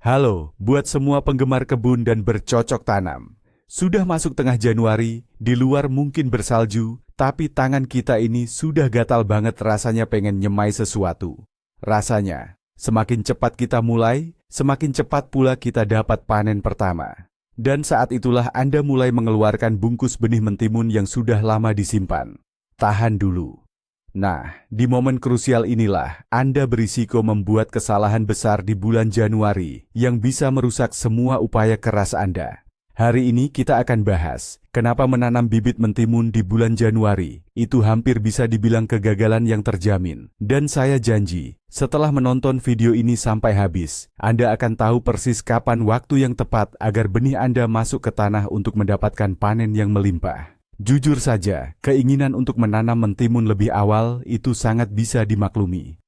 Halo, buat semua penggemar kebun dan bercocok tanam. Sudah masuk tengah Januari, di luar mungkin bersalju, tapi tangan kita ini sudah gatal banget rasanya pengen nyemai sesuatu. Rasanya, semakin cepat kita mulai, semakin cepat pula kita dapat panen pertama. Dan saat itulah Anda mulai mengeluarkan bungkus benih mentimun yang sudah lama disimpan. Tahan dulu. Nah, di momen krusial inilah Anda berisiko membuat kesalahan besar di bulan Januari yang bisa merusak semua upaya keras Anda. Hari ini kita akan bahas, kenapa menanam bibit mentimun di bulan Januari itu hampir bisa dibilang kegagalan yang terjamin. Dan saya janji, setelah menonton video ini sampai habis, Anda akan tahu persis kapan waktu yang tepat agar benih Anda masuk ke tanah untuk mendapatkan panen yang melimpah. Jujur saja, keinginan untuk menanam mentimun lebih awal itu sangat bisa dimaklumi.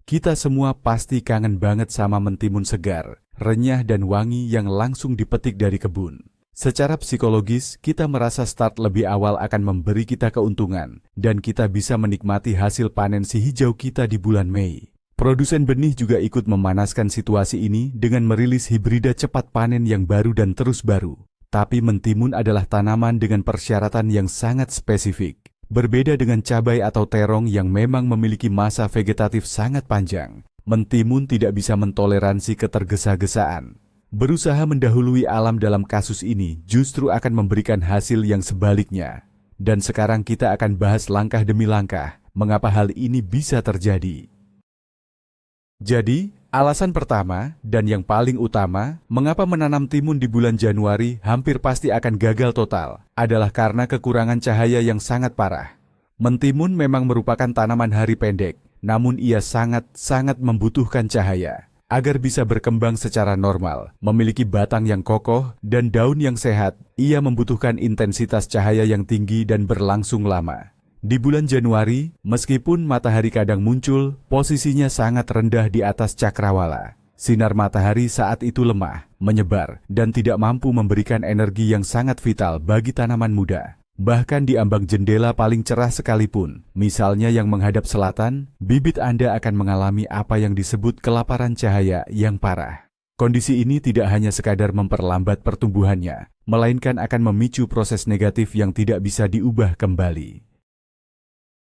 Kita semua pasti kangen banget sama mentimun segar, renyah dan wangi yang langsung dipetik dari kebun. Secara psikologis, kita merasa start lebih awal akan memberi kita keuntungan, dan kita bisa menikmati hasil panen si hijau kita di bulan Mei. Produsen benih juga ikut memanaskan situasi ini dengan merilis hibrida cepat panen yang baru dan terus baru. Tapi mentimun adalah tanaman dengan persyaratan yang sangat spesifik. Berbeda dengan cabai atau terong yang memang memiliki masa vegetatif sangat panjang, mentimun tidak bisa mentoleransi ketergesa-gesaan. Berusaha mendahului alam dalam kasus ini justru akan memberikan hasil yang sebaliknya. Dan sekarang kita akan bahas langkah demi langkah, mengapa hal ini bisa terjadi. Jadi, alasan pertama, dan yang paling utama, mengapa menanam timun di bulan Januari hampir pasti akan gagal total, adalah karena kekurangan cahaya yang sangat parah. Mentimun memang merupakan tanaman hari pendek, namun ia sangat membutuhkan cahaya. Agar bisa berkembang secara normal, memiliki batang yang kokoh, dan daun yang sehat, ia membutuhkan intensitas cahaya yang tinggi dan berlangsung lama. Di bulan Januari, meskipun matahari kadang muncul, posisinya sangat rendah di atas cakrawala. Sinar matahari saat itu lemah, menyebar, dan tidak mampu memberikan energi yang sangat vital bagi tanaman muda. Bahkan di ambang jendela paling cerah sekalipun, misalnya yang menghadap selatan, bibit Anda akan mengalami apa yang disebut kelaparan cahaya yang parah. Kondisi ini tidak hanya sekadar memperlambat pertumbuhannya, melainkan akan memicu proses negatif yang tidak bisa diubah kembali.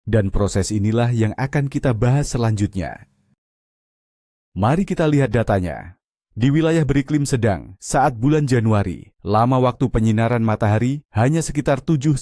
Dan proses inilah yang akan kita bahas selanjutnya. Mari kita lihat datanya. Di wilayah beriklim sedang, saat bulan Januari, lama waktu penyinaran matahari hanya sekitar 7-8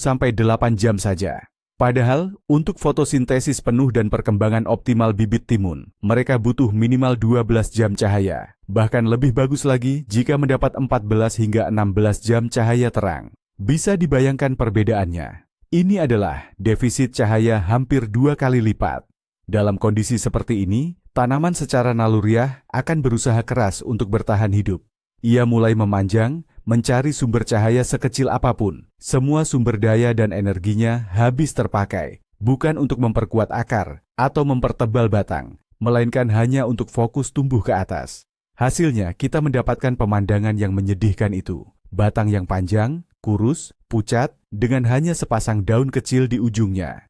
jam saja. Padahal, untuk fotosintesis penuh dan perkembangan optimal bibit timun, mereka butuh minimal 12 jam cahaya. Bahkan lebih bagus lagi jika mendapat 14 hingga 16 jam cahaya terang. Bisa dibayangkan perbedaannya. Ini adalah defisit cahaya hampir 2 kali lipat. Dalam kondisi seperti ini, tanaman secara naluriah akan berusaha keras untuk bertahan hidup. Ia mulai memanjang, mencari sumber cahaya sekecil apapun. Semua sumber daya dan energinya habis terpakai, bukan untuk memperkuat akar atau mempertebal batang, melainkan hanya untuk fokus tumbuh ke atas. Hasilnya, kita mendapatkan pemandangan yang menyedihkan itu. Batang yang panjang, kurus, pucat, dengan hanya sepasang daun kecil di ujungnya.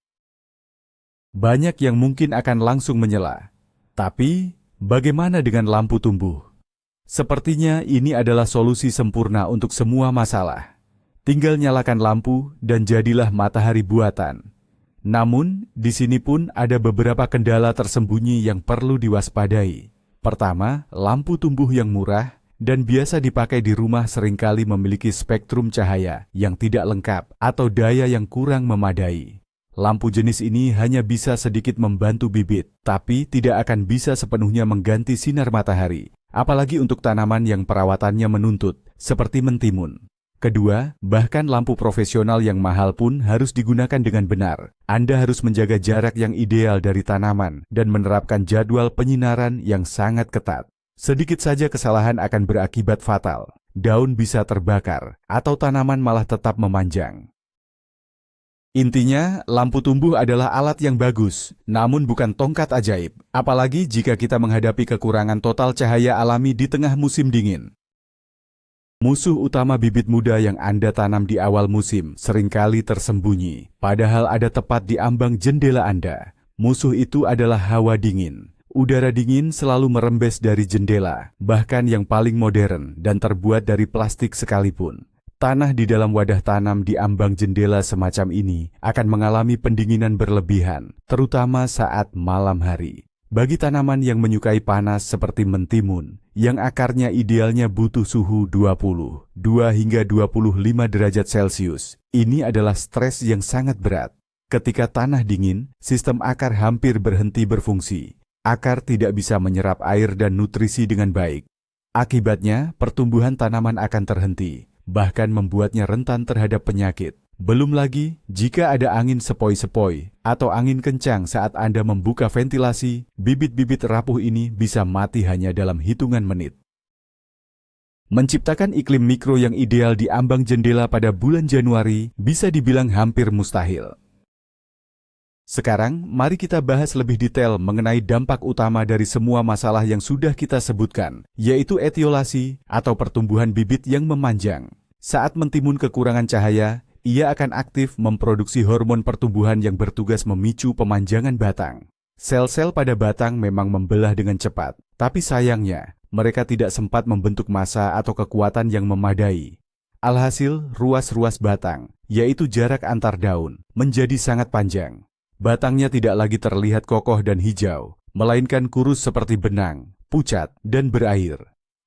Banyak yang mungkin akan langsung menyela. Tapi, bagaimana dengan lampu tumbuh? Sepertinya ini adalah solusi sempurna untuk semua masalah. Tinggal nyalakan lampu dan jadilah matahari buatan. Namun, di sini pun ada beberapa kendala tersembunyi yang perlu diwaspadai. Pertama, lampu tumbuh yang murah dan biasa dipakai di rumah seringkali memiliki spektrum cahaya yang tidak lengkap atau daya yang kurang memadai. Lampu jenis ini hanya bisa sedikit membantu bibit, tapi tidak akan bisa sepenuhnya mengganti sinar matahari, apalagi untuk tanaman yang perawatannya menuntut, seperti mentimun. Kedua, bahkan lampu profesional yang mahal pun harus digunakan dengan benar. Anda harus menjaga jarak yang ideal dari tanaman dan menerapkan jadwal penyinaran yang sangat ketat. Sedikit saja kesalahan akan berakibat fatal. Daun bisa terbakar, atau tanaman malah tetap memanjang. Intinya, lampu tumbuh adalah alat yang bagus, namun bukan tongkat ajaib. Apalagi jika kita menghadapi kekurangan total cahaya alami di tengah musim dingin. Musuh utama bibit muda yang Anda tanam di awal musim seringkali tersembunyi, padahal ada tepat di ambang jendela Anda. Musuh itu adalah hawa dingin. Udara dingin selalu merembes dari jendela, bahkan yang paling modern dan terbuat dari plastik sekalipun. Tanah di dalam wadah tanam di ambang jendela semacam ini akan mengalami pendinginan berlebihan, terutama saat malam hari. Bagi tanaman yang menyukai panas seperti mentimun, yang akarnya idealnya butuh suhu 22 hingga 25 derajat Celcius, ini adalah stres yang sangat berat. Ketika tanah dingin, sistem akar hampir berhenti berfungsi. Akar tidak bisa menyerap air dan nutrisi dengan baik. Akibatnya, pertumbuhan tanaman akan terhenti, bahkan membuatnya rentan terhadap penyakit. Belum lagi, jika ada angin sepoi-sepoi atau angin kencang saat Anda membuka ventilasi, bibit-bibit rapuh ini bisa mati hanya dalam hitungan menit. Menciptakan iklim mikro yang ideal di ambang jendela pada bulan Januari bisa dibilang hampir mustahil. Sekarang, mari kita bahas lebih detail mengenai dampak utama dari semua masalah yang sudah kita sebutkan, yaitu etiolasi atau pertumbuhan bibit yang memanjang. Saat mentimun kekurangan cahaya, ia akan aktif memproduksi hormon pertumbuhan yang bertugas memicu pemanjangan batang. Sel-sel pada batang memang membelah dengan cepat, tapi sayangnya, mereka tidak sempat membentuk massa atau kekuatan yang memadai. Alhasil, ruas-ruas batang, yaitu jarak antar daun, menjadi sangat panjang. Batangnya tidak lagi terlihat kokoh dan hijau, melainkan kurus seperti benang, pucat, dan berair.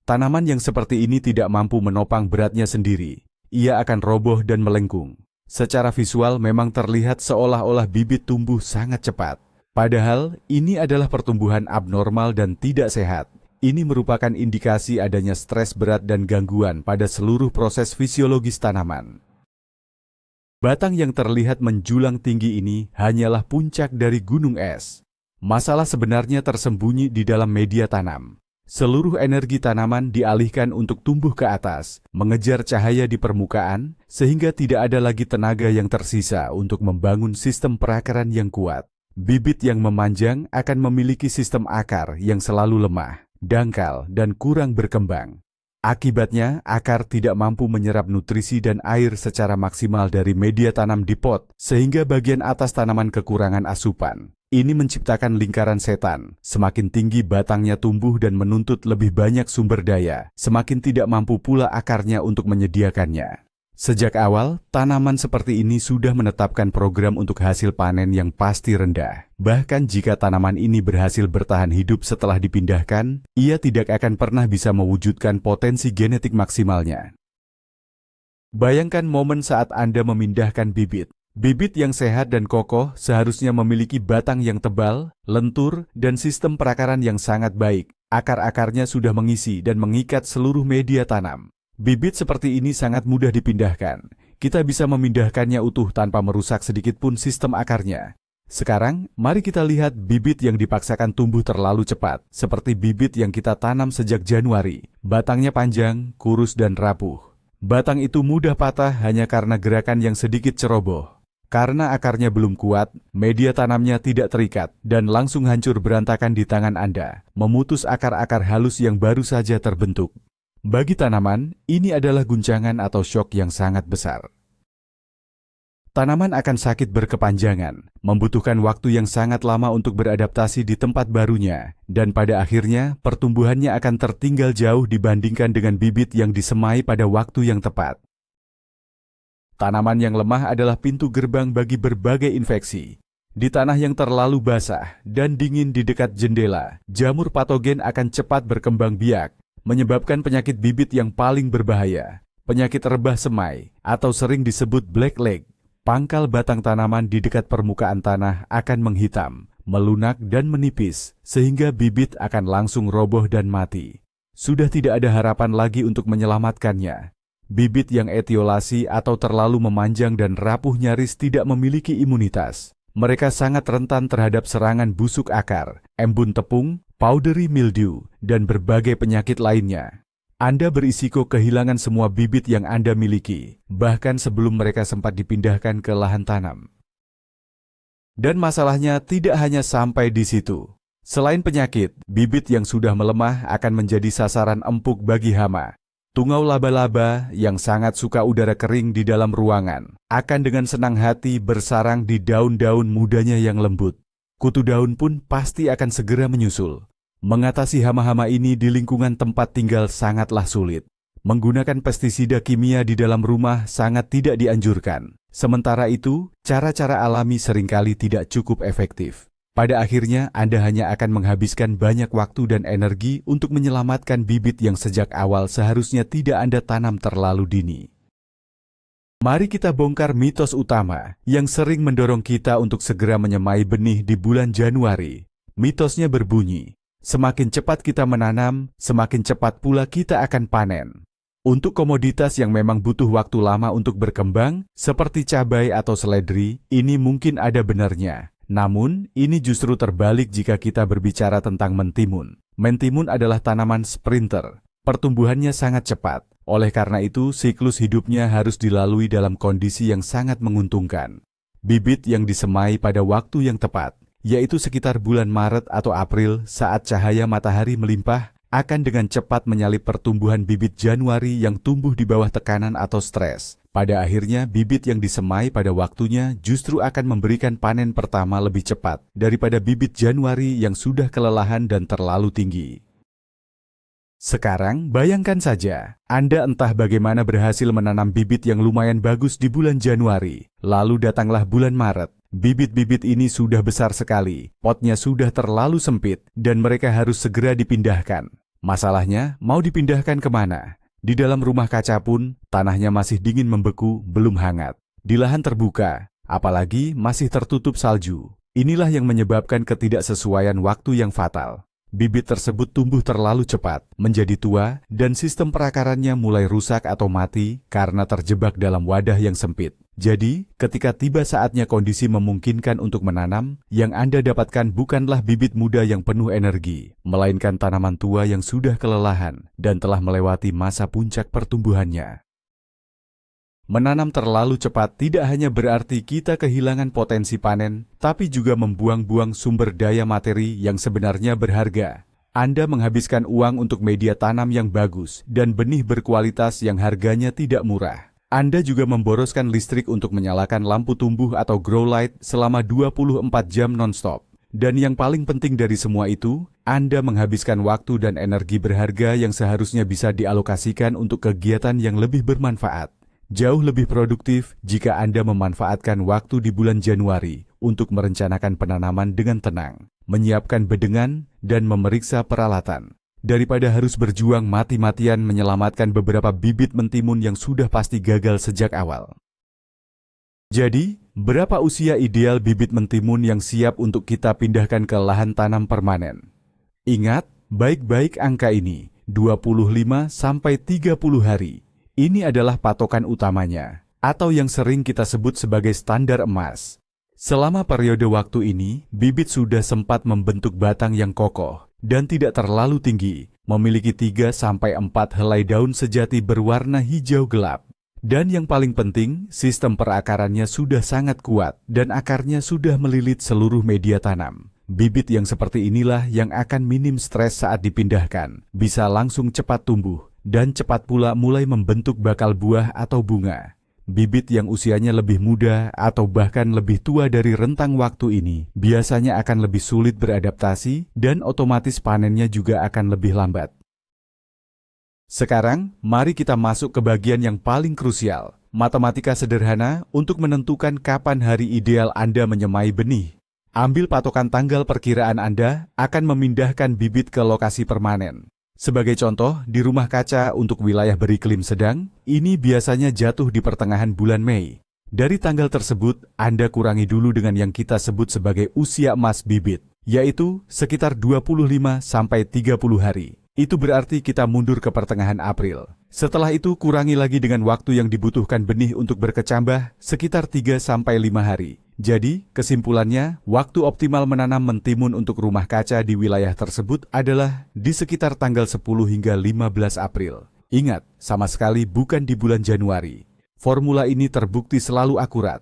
Tanaman yang seperti ini tidak mampu menopang beratnya sendiri. Ia akan roboh dan melengkung. Secara visual memang terlihat seolah-olah bibit tumbuh sangat cepat. Padahal, ini adalah pertumbuhan abnormal dan tidak sehat. Ini merupakan indikasi adanya stres berat dan gangguan pada seluruh proses fisiologis tanaman. Batang yang terlihat menjulang tinggi ini hanyalah puncak dari gunung es. Masalah sebenarnya tersembunyi di dalam media tanam. Seluruh energi tanaman dialihkan untuk tumbuh ke atas, mengejar cahaya di permukaan, sehingga tidak ada lagi tenaga yang tersisa untuk membangun sistem perakaran yang kuat. Bibit yang memanjang akan memiliki sistem akar yang selalu lemah, dangkal, dan kurang berkembang. Akibatnya, akar tidak mampu menyerap nutrisi dan air secara maksimal dari media tanam di pot, sehingga bagian atas tanaman kekurangan asupan. Ini menciptakan lingkaran setan. Semakin tinggi batangnya tumbuh dan menuntut lebih banyak sumber daya, semakin tidak mampu pula akarnya untuk menyediakannya. Sejak awal, tanaman seperti ini sudah menetapkan program untuk hasil panen yang pasti rendah. Bahkan jika tanaman ini berhasil bertahan hidup setelah dipindahkan, ia tidak akan pernah bisa mewujudkan potensi genetik maksimalnya. Bayangkan momen saat Anda memindahkan bibit. Bibit yang sehat dan kokoh seharusnya memiliki batang yang tebal, lentur, dan sistem perakaran yang sangat baik. Akar-akarnya sudah mengisi dan mengikat seluruh media tanam. Bibit seperti ini sangat mudah dipindahkan. Kita bisa memindahkannya utuh tanpa merusak sedikit pun sistem akarnya. Sekarang, mari kita lihat bibit yang dipaksakan tumbuh terlalu cepat, seperti bibit yang kita tanam sejak Januari. Batangnya panjang, kurus, dan rapuh. Batang itu mudah patah hanya karena gerakan yang sedikit ceroboh. Karena akarnya belum kuat, media tanamnya tidak terikat dan langsung hancur berantakan di tangan Anda, memutus akar-akar halus yang baru saja terbentuk. Bagi tanaman, ini adalah guncangan atau syok yang sangat besar. Tanaman akan sakit berkepanjangan, membutuhkan waktu yang sangat lama untuk beradaptasi di tempat barunya, dan pada akhirnya pertumbuhannya akan tertinggal jauh dibandingkan dengan bibit yang disemai pada waktu yang tepat. Tanaman yang lemah adalah pintu gerbang bagi berbagai infeksi. Di tanah yang terlalu basah dan dingin di dekat jendela, jamur patogen akan cepat berkembang biak, menyebabkan penyakit bibit yang paling berbahaya, penyakit rebah semai, atau sering disebut black leg. Pangkal batang tanaman di dekat permukaan tanah akan menghitam, melunak dan menipis, sehingga bibit akan langsung roboh dan mati. Sudah tidak ada harapan lagi untuk menyelamatkannya. Bibit yang etiolasi atau terlalu memanjang dan rapuh nyaris tidak memiliki imunitas. Mereka sangat rentan terhadap serangan busuk akar, embun tepung, powdery mildew, dan berbagai penyakit lainnya. Anda berisiko kehilangan semua bibit yang Anda miliki, bahkan sebelum mereka sempat dipindahkan ke lahan tanam. Dan masalahnya tidak hanya sampai di situ. Selain penyakit, bibit yang sudah melemah akan menjadi sasaran empuk bagi hama. Tungau laba-laba yang sangat suka udara kering di dalam ruangan akan dengan senang hati bersarang di daun-daun mudanya yang lembut. kutu daun pun pasti akan segera menyusul. Mengatasi hama-hama ini di lingkungan tempat tinggal sangatlah sulit. Menggunakan pestisida kimia di dalam rumah sangat tidak dianjurkan. Sementara itu, cara-cara alami seringkali tidak cukup efektif. Pada akhirnya, Anda hanya akan menghabiskan banyak waktu dan energi untuk menyelamatkan bibit yang sejak awal seharusnya tidak Anda tanam terlalu dini. Mari kita bongkar mitos utama yang sering mendorong kita untuk segera menyemai benih di bulan Januari. Mitosnya berbunyi, semakin cepat kita menanam, semakin cepat pula kita akan panen. Untuk komoditas yang memang butuh waktu lama untuk berkembang, seperti cabai atau seledri, ini mungkin ada benarnya. Namun, ini justru terbalik jika kita berbicara tentang mentimun. Mentimun adalah tanaman sprinter. Pertumbuhannya sangat cepat. Oleh karena itu, siklus hidupnya harus dilalui dalam kondisi yang sangat menguntungkan. Bibit yang disemai pada waktu yang tepat, yaitu sekitar bulan Maret atau April saat cahaya matahari melimpah, akan dengan cepat menyalip pertumbuhan bibit Januari yang tumbuh di bawah tekanan atau stres. Pada akhirnya, bibit yang disemai pada waktunya justru akan memberikan panen pertama lebih cepat daripada bibit Januari yang sudah kelelahan dan terlalu tinggi. Sekarang, bayangkan saja, Anda entah bagaimana berhasil menanam bibit yang lumayan bagus di bulan Januari. Lalu datanglah bulan Maret. Bibit-bibit ini sudah besar sekali, potnya sudah terlalu sempit, dan mereka harus segera dipindahkan. Masalahnya, mau dipindahkan kemana? Di dalam rumah kaca pun, tanahnya masih dingin membeku, belum hangat. Di lahan terbuka, apalagi masih tertutup salju. Inilah yang menyebabkan ketidaksesuaian waktu yang fatal. Bibit tersebut tumbuh terlalu cepat, menjadi tua, dan sistem perakarannya mulai rusak atau mati karena terjebak dalam wadah yang sempit. Jadi, ketika tiba saatnya kondisi memungkinkan untuk menanam, yang Anda dapatkan bukanlah bibit muda yang penuh energi, melainkan tanaman tua yang sudah kelelahan dan telah melewati masa puncak pertumbuhannya. Menanam terlalu cepat tidak hanya berarti kita kehilangan potensi panen, tapi juga membuang-buang sumber daya materi yang sebenarnya berharga. Anda menghabiskan uang untuk media tanam yang bagus dan benih berkualitas yang harganya tidak murah. Anda juga memboroskan listrik untuk menyalakan lampu tumbuh atau grow light selama 24 jam non-stop. Dan yang paling penting dari semua itu, Anda menghabiskan waktu dan energi berharga yang seharusnya bisa dialokasikan untuk kegiatan yang lebih bermanfaat. Jauh lebih produktif jika Anda memanfaatkan waktu di bulan Januari untuk merencanakan penanaman dengan tenang, menyiapkan bedengan, dan memeriksa peralatan, daripada harus berjuang mati-matian menyelamatkan beberapa bibit mentimun yang sudah pasti gagal sejak awal. Jadi, berapa usia ideal bibit mentimun yang siap untuk kita pindahkan ke lahan tanam permanen? Ingat, baik-baik angka ini, 25-30 hari. Ini adalah patokan utamanya, atau yang sering kita sebut sebagai standar emas. Selama periode waktu ini, bibit sudah sempat membentuk batang yang kokoh dan tidak terlalu tinggi, memiliki 3-4 helai daun sejati berwarna hijau gelap. Dan yang paling penting, sistem perakarannya sudah sangat kuat dan akarnya sudah melilit seluruh media tanam. Bibit yang seperti inilah yang akan minim stres saat dipindahkan, bisa langsung cepat tumbuh, dan cepat pula mulai membentuk bakal buah atau bunga. Bibit yang usianya lebih muda atau bahkan lebih tua dari rentang waktu ini biasanya akan lebih sulit beradaptasi dan otomatis panennya juga akan lebih lambat. Sekarang, mari kita masuk ke bagian yang paling krusial, matematika sederhana untuk menentukan kapan hari ideal Anda menyemai benih. Ambil patokan tanggal perkiraan Anda akan memindahkan bibit ke lokasi permanen. Sebagai contoh, di rumah kaca untuk wilayah beriklim sedang, ini biasanya jatuh di pertengahan bulan Mei. Dari tanggal tersebut, Anda kurangi dulu dengan yang kita sebut sebagai usia emas bibit, yaitu sekitar 25-30 hari. Itu berarti kita mundur ke pertengahan April. Setelah itu, kurangi lagi dengan waktu yang dibutuhkan benih untuk berkecambah, sekitar 3-5 hari. Jadi, kesimpulannya, waktu optimal menanam mentimun untuk rumah kaca di wilayah tersebut adalah di sekitar tanggal 10 hingga 15 April. Ingat, sama sekali bukan di bulan Januari. Formula ini terbukti selalu akurat.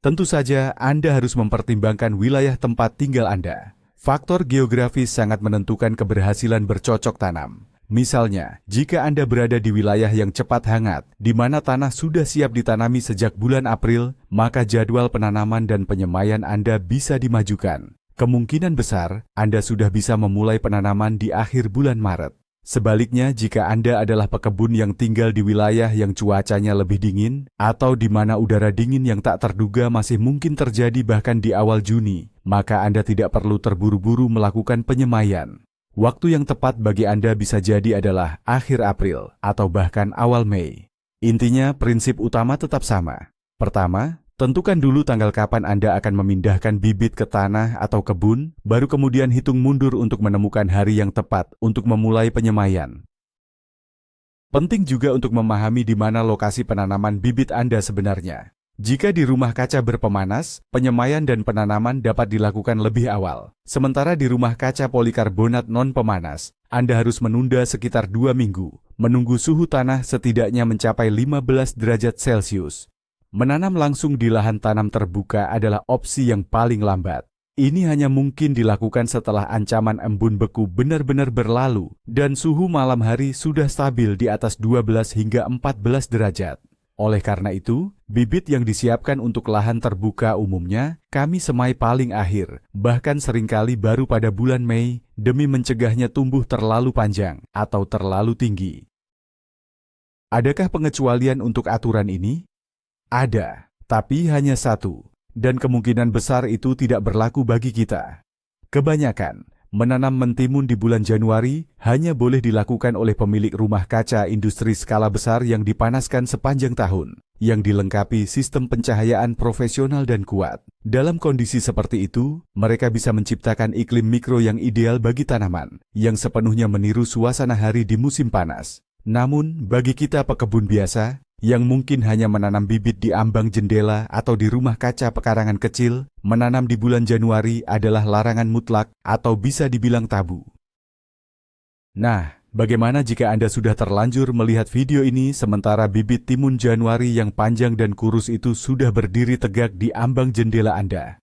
Tentu saja, Anda harus mempertimbangkan wilayah tempat tinggal Anda. Faktor geografis sangat menentukan keberhasilan bercocok tanam. Misalnya, jika Anda berada di wilayah yang cepat hangat, di mana tanah sudah siap ditanami sejak bulan April, maka jadwal penanaman dan penyemaian Anda bisa dimajukan. Kemungkinan besar, Anda sudah bisa memulai penanaman di akhir bulan Maret. Sebaliknya, jika Anda adalah pekebun yang tinggal di wilayah yang cuacanya lebih dingin, atau di mana udara dingin yang tak terduga masih mungkin terjadi bahkan di awal Juni, maka Anda tidak perlu terburu-buru melakukan penyemaian. Waktu yang tepat bagi Anda bisa jadi adalah akhir April atau bahkan awal Mei. Intinya, prinsip utama tetap sama. Pertama, tentukan dulu tanggal kapan Anda akan memindahkan bibit ke tanah atau kebun, baru kemudian hitung mundur untuk menemukan hari yang tepat untuk memulai penyemaian. Penting juga untuk memahami di mana lokasi penanaman bibit Anda sebenarnya. Jika di rumah kaca berpemanas, penyemaian dan penanaman dapat dilakukan lebih awal. Sementara di rumah kaca polikarbonat non-pemanas, Anda harus menunda sekitar 2 minggu, menunggu suhu tanah setidaknya mencapai 15 derajat Celcius. Menanam langsung di lahan tanam terbuka adalah opsi yang paling lambat. Ini hanya mungkin dilakukan setelah ancaman embun beku benar-benar berlalu dan suhu malam hari sudah stabil di atas 12 hingga 14 derajat. Oleh karena itu, bibit yang disiapkan untuk lahan terbuka umumnya kami semai paling akhir, bahkan seringkali baru pada bulan Mei demi mencegahnya tumbuh terlalu panjang atau terlalu tinggi. Adakah pengecualian untuk aturan ini? Ada, tapi hanya satu, dan kemungkinan besar itu tidak berlaku bagi kita. Kebanyakan, menanam mentimun di bulan Januari hanya boleh dilakukan oleh pemilik rumah kaca industri skala besar yang dipanaskan sepanjang tahun, yang dilengkapi sistem pencahayaan profesional dan kuat. Dalam kondisi seperti itu, mereka bisa menciptakan iklim mikro yang ideal bagi tanaman, yang sepenuhnya meniru suasana hari di musim panas. Namun, bagi kita pekebun biasa, yang mungkin hanya menanam bibit di ambang jendela atau di rumah kaca pekarangan kecil, menanam di bulan Januari adalah larangan mutlak atau bisa dibilang tabu. Nah, bagaimana jika Anda sudah terlanjur melihat video ini sementara bibit timun Januari yang panjang dan kurus itu sudah berdiri tegak di ambang jendela Anda?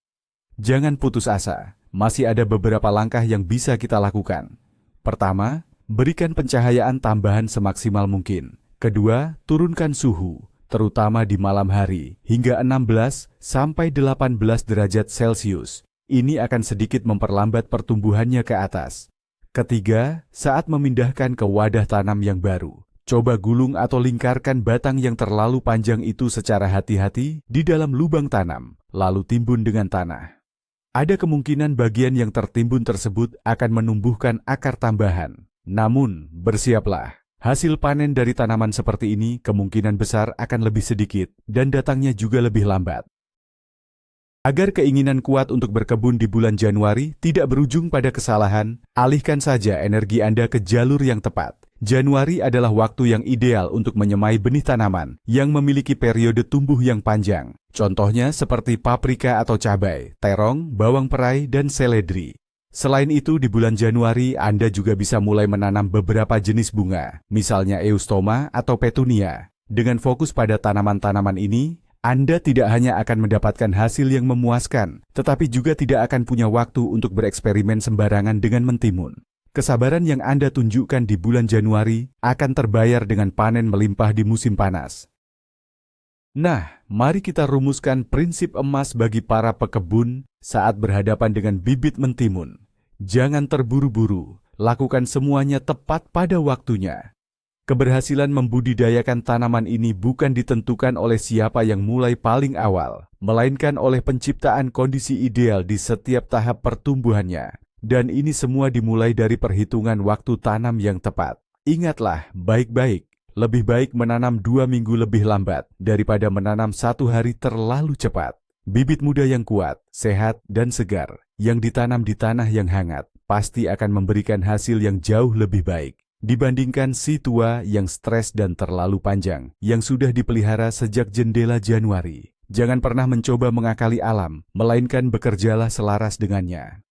Jangan putus asa, masih ada beberapa langkah yang bisa kita lakukan. Pertama, berikan pencahayaan tambahan semaksimal mungkin. Kedua, turunkan suhu, terutama di malam hari, hingga 16 sampai 18 derajat Celcius. Ini akan sedikit memperlambat pertumbuhannya ke atas. Ketiga, saat memindahkan ke wadah tanam yang baru, coba gulung atau lingkarkan batang yang terlalu panjang itu secara hati-hati di dalam lubang tanam, lalu timbun dengan tanah. Ada kemungkinan bagian yang tertimbun tersebut akan menumbuhkan akar tambahan. Namun, bersiaplah. Hasil panen dari tanaman seperti ini kemungkinan besar akan lebih sedikit dan datangnya juga lebih lambat. Agar keinginan kuat untuk berkebun di bulan Januari tidak berujung pada kesalahan, alihkan saja energi Anda ke jalur yang tepat. Januari adalah waktu yang ideal untuk menyemai benih tanaman yang memiliki periode tumbuh yang panjang. Contohnya seperti paprika atau cabai, terong, bawang perai, dan seledri. Selain itu, di bulan Januari Anda juga bisa mulai menanam beberapa jenis bunga, misalnya eustoma atau petunia. Dengan fokus pada tanaman-tanaman ini, Anda tidak hanya akan mendapatkan hasil yang memuaskan, tetapi juga tidak akan punya waktu untuk bereksperimen sembarangan dengan mentimun. Kesabaran yang Anda tunjukkan di bulan Januari akan terbayar dengan panen melimpah di musim panas. Nah, mari kita rumuskan prinsip emas bagi para pekebun saat berhadapan dengan bibit mentimun. Jangan terburu-buru, lakukan semuanya tepat pada waktunya. Keberhasilan membudidayakan tanaman ini bukan ditentukan oleh siapa yang mulai paling awal, melainkan oleh penciptaan kondisi ideal di setiap tahap pertumbuhannya. Dan ini semua dimulai dari perhitungan waktu tanam yang tepat. Ingatlah baik-baik. Lebih baik menanam 2 minggu lebih lambat daripada menanam 1 hari terlalu cepat. Bibit muda yang kuat, sehat, dan segar yang ditanam di tanah yang hangat pasti akan memberikan hasil yang jauh lebih baik dibandingkan si tua yang stres dan terlalu panjang yang sudah dipelihara sejak jendela Januari. Jangan pernah mencoba mengakali alam, melainkan bekerjalah selaras dengannya.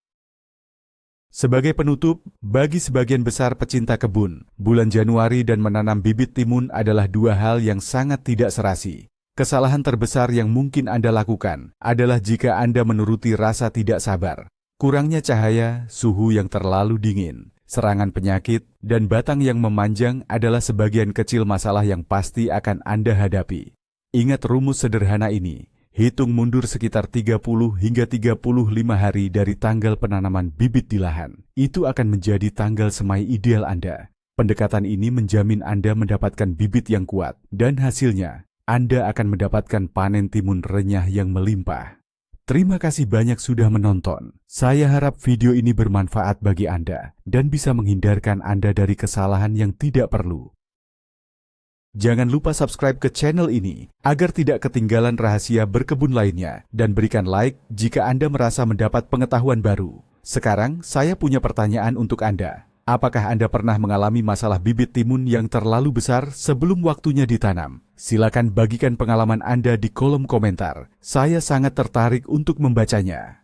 Sebagai penutup, bagi sebagian besar pecinta kebun, bulan Januari dan menanam bibit timun adalah 2 hal yang sangat tidak serasi. Kesalahan terbesar yang mungkin Anda lakukan adalah jika Anda menuruti rasa tidak sabar. Kurangnya cahaya, suhu yang terlalu dingin, serangan penyakit, dan batang yang memanjang adalah sebagian kecil masalah yang pasti akan Anda hadapi. Ingat rumus sederhana ini, hitung mundur sekitar 30 hingga 35 hari dari tanggal penanaman bibit di lahan. Itu akan menjadi tanggal semai ideal Anda. Pendekatan ini menjamin Anda mendapatkan bibit yang kuat, dan hasilnya, Anda akan mendapatkan panen timun renyah yang melimpah. Terima kasih banyak sudah menonton. Saya harap video ini bermanfaat bagi Anda dan bisa menghindarkan Anda dari kesalahan yang tidak perlu. Jangan lupa subscribe ke channel ini agar tidak ketinggalan rahasia berkebun lainnya dan berikan like jika Anda merasa mendapat pengetahuan baru. Sekarang saya punya pertanyaan untuk Anda. Apakah Anda pernah mengalami masalah bibit timun yang terlalu besar sebelum waktunya ditanam? Silakan bagikan pengalaman Anda di kolom komentar. Saya sangat tertarik untuk membacanya.